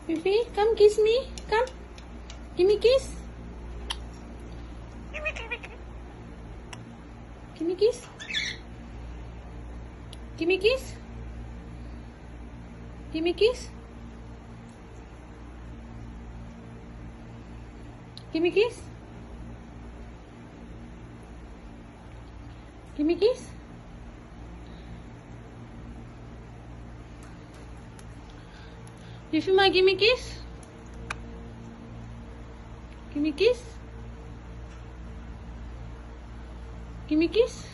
Fifi, come kiss me. Come. Give me kiss. Give me kiss. Give me kiss. Give me kiss. Give me kiss. Give me kiss. Fifi, give me kiss. Give me kiss. Give me kiss.